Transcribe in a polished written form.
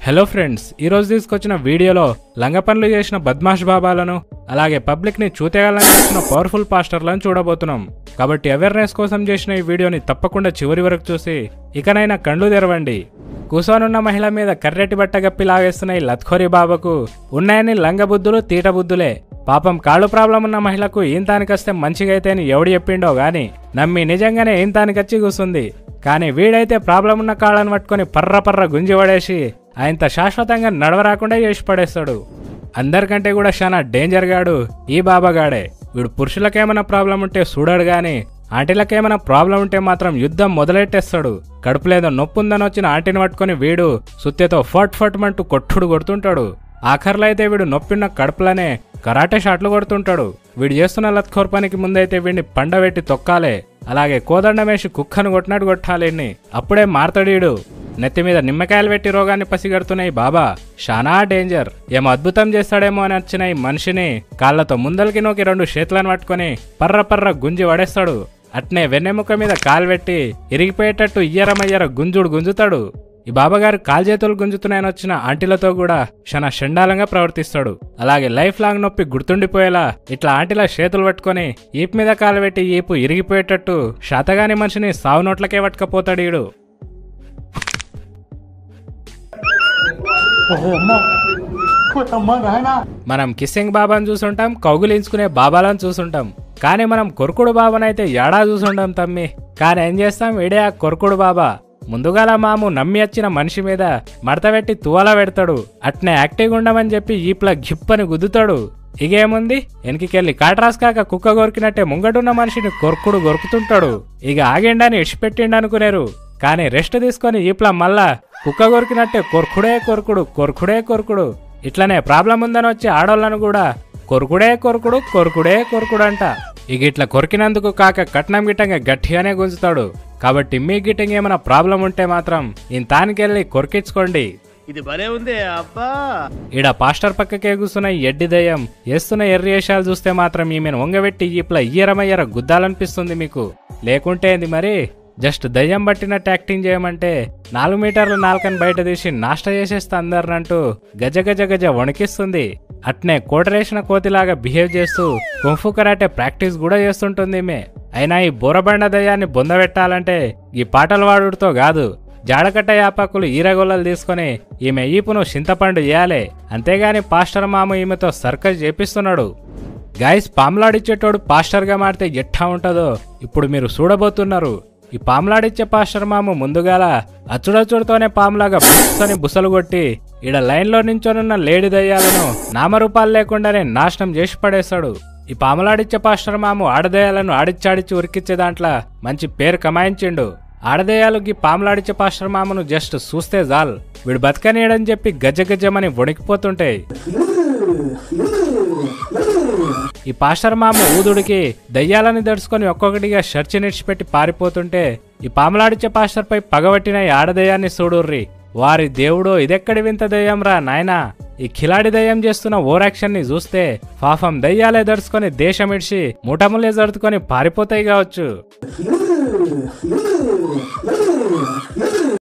Hello friends, ఈ రోజు తీసుకొచ్చిన వీడియోలో లంగ పనులు చేసిన బద్మాష్ బాబాలను అలాగే పబ్లిక్ ని చూతేయాలని చేసిన పవర్ఫుల్ పాస్టర్లను చూడబోతున్నాం. కాబట్టి అవేర్నెస్ కోసం చేసిన ఈ వీడియోని తప్పకుండా చివరి వరకు చూసి ఇకనైనా కళ్ళు తెరవండి. కూసోనున్న మహిళ మీద కర్రెటి బట్ట గప్పి లాగేస్తున్న ఈ లత్ఖోరీ బాబాకు ఉన్నాయని లంగ బుద్ధులు తీట బుద్ధులే. పాపం కాళ్ళు ప్రాబ్లం ఉన్న మహిళకు ఈంతానికొస్తే మంచిగా అయితే అని ఎవడు చెప్పిండో గాని నమ్మి నిజంగానే ఈంతానికొచ్చి కూసుంది. కానీ వీడైతే ప్రాబ్లం ఉన్న కాళ్ళను పట్టుకుని పర్ర గుంజి పడేసి ఆయనతో శాశ్వతంగా నడవరాకుండా చేసి పడేస్తాడు. అందరికంటే కూడా చాలా డేంజర్ గాడు ఈ బాబాగాడే. వీడు పురుషులకేమైనా ప్రాబ్లం ఉంటే చూడాడు గాని ఆంటీలకేమైనా ప్రాబ్లం ఉంటే మాత్రం యుద్ధం మొదలెట్టేస్తాడు. కడుపులేదో నొప్పుందని వచ్చిన ఆంటీని పట్టుకుని వీడు సుత్తెతో ఫట్ మంటూ కొడుతుంటాడు. ఆఖర్లో అయితే వీడు నొప్పిన్న కడుపులనే కరాటే షాట్లు కొడుతుంటాడు. వీడు చేస్తున్న లత్ఖోర్ పనికి ముందైతే వీడిని పండబెట్టి తొక్కాలే, అలాగే కోదండమేసి కుక్కను కొట్టినట్టు కొట్టాలి. అప్పుడే మారతాడీడు. నెత్తి మీద నిమ్మకాయలు పెట్టి రోగాన్ని పసిగడుతున్న ఈ బాబా షానా డేంజర్. ఏమో అద్భుతం చేస్తాడేమో అని వచ్చిన ఈ మనిషిని కాళ్లతో ముందలకి నోకి 2 చేతులను పట్టుకుని పర్ర గుంజి పడేస్తాడు. అట్నే వెన్నెముక మీద కాలు పెట్టి ఇరిగిపోయేటట్టు ఇయ్యరమయ్యర గుంజుతాడు. ఈ బాబాగారు కాలు చేతులు గుంజుతున్నాయని వచ్చిన ఆంటీలతో కూడా చాలా షండాలంగా ప్రవర్తిస్తాడు. అలాగే లైఫ్ లాంగ్ నొప్పి గుర్తుండిపోయేలా ఇట్లా ఆంటీల చేతులు పట్టుకుని ఈపు మీద కాలు పెట్టి ఈపు ఇరిగిపోయేటట్టు శాతగాని మనిషిని సావు నోట్లకే పట్టుకపోతాడు ఈడు. మనం కిస్సింగ్ బాబాను చూసుంటాం, కౌగులించుకునే బాబాలను చూసుంటాం, కానీ మనం కొరుకుడు బాబానైతే ఏడా చూసుంటాం తమ్మి. కానీ ఏం చేస్తాం, ఇడే ఆ కొరుకుడు బాబా ముందుగాల మాము నమ్మి వచ్చిన మనిషి మీద మడతపెట్టి తువాల పెడతాడు. అట్నే యాక్టివ్ ఉండమని చెప్పి ఈప్ల గిప్పని గుద్దుతాడు. ఇగేముంది, వెనకికెళ్ళి కాటరాస్కాక కుక్క కొరికినట్టే ముంగడున్న మనిషిని కొరుకుతుంటాడు. ఇక ఆగేండని ఇడిచిపెట్టిండనుకునేరు, కానీ రెస్ట్ తీసుకొని ఈప్ల మళ్ళా కుక్క కొరికినట్టే కొరుకుడు. ఇట్లనే ప్రాబ్లం ఉందని వచ్చి ఆడోళ్ళను కూడా కొరుకుడు అంట. ఇక ఇట్లా కొరికినందుకు కాక కట్నం గిట్టంగా గట్టిగానే గుంజుతాడు. కాబట్టి మీ గిట్టంగా ఏమైనా ప్రాబ్లం ఉంటే మాత్రం ఇంతానికెళ్ళి కొరికించుకోండి. ఇది భలే ఉంది అబ్బా. ఈడ పాస్టర్ పక్కకే కూర్చున్న ఎడ్డి దయ్యం వేస్తున్న ఎర్రేషాలు చూస్తే మాత్రం ఈమెను వంగబెట్టి ఈప్ల ఇయ్యరమయ్యర గుద్దాలనిపిస్తుంది మీకు. లేకుంటే ఏంది మరి, జస్ట్ దయ్యం బట్టినట్టు యాక్టింగ్ చేయమంటే 4 మీటర్ల నాలుకని బయట తీసి నాష్ట చేసేస్తా అందరినంటూ గజ వణికిస్తుంది. అట్నే కోటరేసిన కోతిలాగా బిహేవ్ చేస్తూ కుంఫు కరాటే ప్రాక్టీస్ కూడా చేస్తుంటుంది ఈమె. అయినా ఈ బోరబండ దయ్యాన్ని బొందబెట్టాలంటే ఈ పాటల వాడుతో కాదు, జాడకట్ట యాపాకులు ఈరగొల్లలు తీసుకుని ఈమె ఈపును చింతపండు చేయాలి. అంతేగాని పాస్టర్ మామ ఈమెతో సర్కస్ చేపిస్తున్నాడు. గైస్, పాములాడిచ్చేటోడు పాస్టర్ గా మారితే ఎట్టా ఉంటుందో ఇప్పుడు మీరు చూడబోతున్నారు. ఈ పాములాడిచ్చే పాస్టర్ మాము ముందుగాల అచ్చుడచ్చుడుతోనే పాములాగా బుస్సని బుసలు కొట్టి ఈడ లైన్లో నించోనున్న లేడి దయ్యాలను నామరూపాలు లేకుండానే నాశనం చేసి పడేస్తాడు. ఈ పాములాడిచ్చే పాస్టర్ మాము ఆడదయ్యాలను ఆడిచ్చాడిచ్చి ఉరికిచ్చే దాంట్లో మంచి పేరు కమాయించిండు. ఆడదయ్యాలు ఈ పాములాడిచ్చే పాస్టర్ మామను జస్ట్ చూస్తే జాల్ వీడు బతకనీయడని చెప్పి గజమని వణికిపోతుంటాయి. ఈ పాస్టర్ మామ ఊదుడికి దయ్యాలని దడుచుకొని ఒక్కొక్కటిగా షర్చి నిడిచిపెట్టి పారిపోతుంటే ఈ పాములాడిచ్చే పాస్టర్ పై పగబట్టిన ఈ ఆడదయ్యాన్ని చూడుర్రి. వారి దేవుడో, ఇదెక్కడి వింత దయ్యం రా నాయనా. ఈ కిలాడి దయ్యం చేస్తున్న ఓరాక్షన్ ని చూస్తే పాపం దయ్యాలే దడుచుకొని దేశం ఇడిచి ముఠములే జరుచుకొని పారిపోతాయి కావచ్చు.